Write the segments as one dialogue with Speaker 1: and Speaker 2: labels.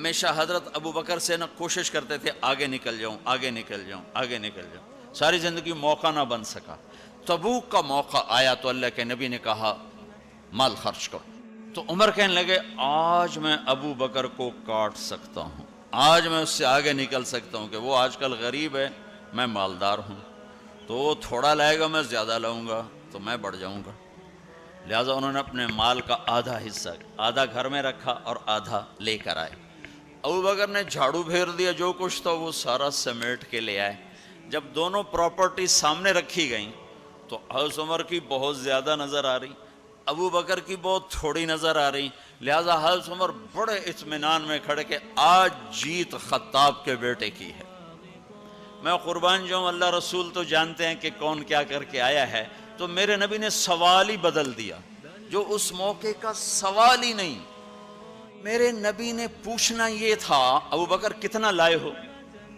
Speaker 1: ہمیشہ حضرت ابو بکر سے کوشش کرتے تھے آگے نکل جاؤں، آگے نکل جاؤں، آگے نکل جاؤں، ساری زندگی موقع نہ بن سکا۔ تبوک کا موقع آیا تو اللہ کے نبی نے کہا مال خرچ کرو، تو عمر کہنے لگے آج میں ابو بکر کو کاٹ سکتا ہوں، آج میں اس سے آگے نکل سکتا ہوں کہ وہ آج کل غریب ہے، میں مالدار ہوں، تو وہ تھوڑا لائے گا میں زیادہ لاؤں گا تو میں بڑھ جاؤں گا۔ لہٰذا انہوں نے اپنے مال کا آدھا حصہ، آدھا گھر میں رکھا اور آدھا لے کر آئے۔ ابو بکر نے جھاڑو پھیر دیا، جو کچھ تھا وہ سارا سمیٹ کے لے آئے۔ جب دونوں پراپرٹی سامنے رکھی گئیں تو حضرت عمر کی بہت زیادہ نظر آ رہی، ابو بکر کی بہت تھوڑی نظر آ رہی، لہٰذا حضرت عمر بڑے اطمینان میں کھڑے کہ آج جیت خطاب کے بیٹے کی ہے۔ میں قربان جاؤں، اللہ رسول تو جانتے ہیں کہ کون کیا کر کے آیا ہے، تو میرے نبی نے سوال ہی بدل دیا، جو اس موقع کا سوال ہی نہیں۔ میرے نبی نے پوچھنا یہ تھا ابو بکر کتنا لائے ہو،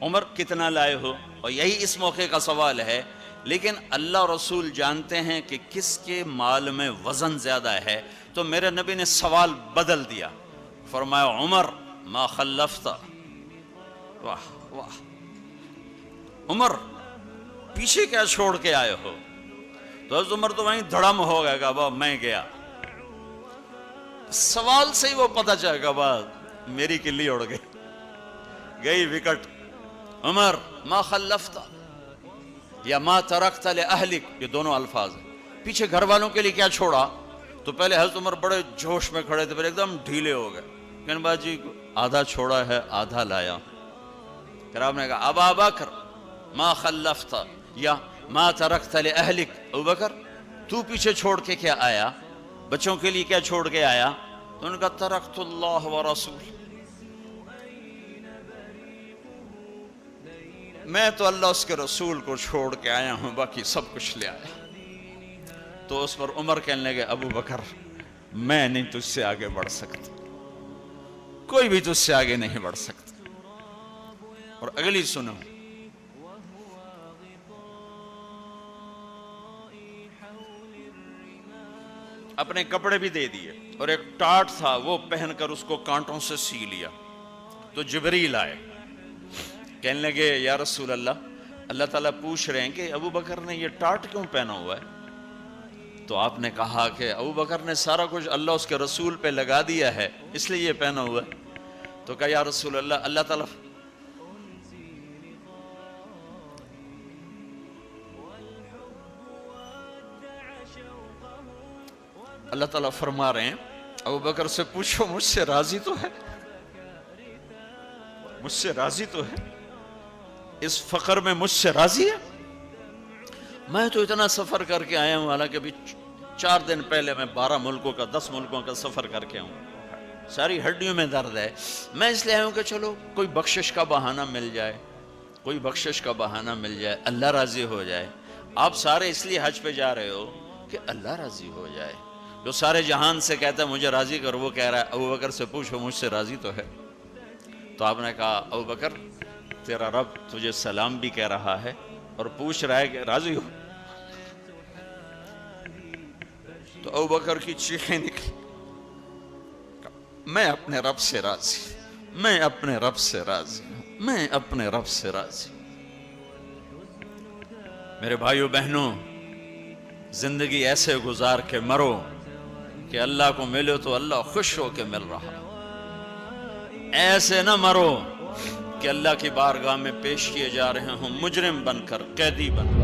Speaker 1: عمر کتنا لائے ہو، اور یہی اس موقع کا سوال ہے، لیکن اللہ رسول جانتے ہیں کہ کس کے مال میں وزن زیادہ ہے، تو میرے نبی نے سوال بدل دیا، فرمایا عمر ما خلفت، واہ واہ عمر پیچھے کیا چھوڑ کے آئے ہو؟ تو حضرت عمر تو وہیں دھڑم ہو گیا کہ بابا میں گیا، سوال سے ہی وہ پتہ چل گا بات میری کلی اڑ گئی وکٹ۔ عمر ما خلفت یا ما ترکت لأہلک، یہ دونوں الفاظ ہیں، پیچھے گھر والوں کے لیے کیا چھوڑا؟ تو پہلے حضرت عمر بڑے جوش میں کھڑے تھے، پھر ایک دم ڈھیلے ہو گئے، کہنے بات جی آدھا چھوڑا ہے آدھا لایا۔ پھر آپ نے کہا ابا بکر ما خلفت یا ما ترکت لأہلک، ابو بکر تو پیچھے چھوڑ کے کیا آیا، بچوں کے لیے کیا چھوڑ کے آیا؟ تو انہوں نے کہا ترکت اللہ ورسول، میں تو اللہ اس کے رسول کو چھوڑ کے آیا ہوں، باقی سب کچھ لے آیا۔ تو اس پر عمر کہنے لگے ابو بکر میں نہیں تجھ سے آگے بڑھ سکتا، کوئی بھی تجھ سے آگے نہیں بڑھ سکتا۔ اور اگلی سنو، اپنے کپڑے بھی دے دیے اور ایک ٹاٹ تھا وہ پہن کر اس کو کانٹوں سے سی لیا۔ تو جبریل آئے، کہنے لگے یا رسول اللہ تعالیٰ پوچھ رہے ہیں کہ ابو بکر نے یہ ٹاٹ کیوں پہنا ہوا ہے؟ تو آپ نے کہا کہ ابو بکر نے سارا کچھ اللہ اس کے رسول پہ لگا دیا ہے اس لیے یہ پہنا ہوا ہے۔ تو کہا یا رسول اللہ تعالیٰ اللہ تعالیٰ فرما رہے ہیں ابو بکر سے پوچھو مجھ سے راضی تو ہے، مجھ سے راضی تو ہے، اس فقر میں مجھ سے راضی ہے؟ میں تو اتنا سفر کر کے آیا ہوں، حالانکہ ابھی 4 دن پہلے میں 12 ملکوں کا 10 ملکوں کا سفر کر کے ہوں، ساری ہڈیوں میں درد ہے، میں اس لیے آیا ہوں کہ چلو کوئی بخشش کا بہانہ مل جائے، کوئی بخشش کا بہانہ مل جائے، اللہ راضی ہو جائے۔ آپ سارے اس لیے حج پہ جا رہے ہو کہ اللہ راضی ہو جائے، جو سارے جہان سے کہتا ہے مجھے راضی کر، وہ کہہ رہا ہے ابو بکر سے پوچھو مجھ سے راضی تو ہے۔ تو آپ نے کہا ابو بکر تیرا رب تجھے سلام بھی کہہ رہا ہے اور پوچھ رہا ہے کہ راضی ہو؟ تو ابو بکر کی چیخیں نکلی، میں اپنے رب سے راضی، میں اپنے رب سے راضی ہوں، میں اپنے رب سے راضی۔ میرے بھائیو بہنوں، زندگی ایسے گزار کے مرو کہ اللہ کو ملو تو اللہ خوش ہو کے مل رہا، ایسے نہ مرو کہ اللہ کی بارگاہ میں پیش کیے جا رہے ہوں مجرم بن کر، قیدی بن کر۔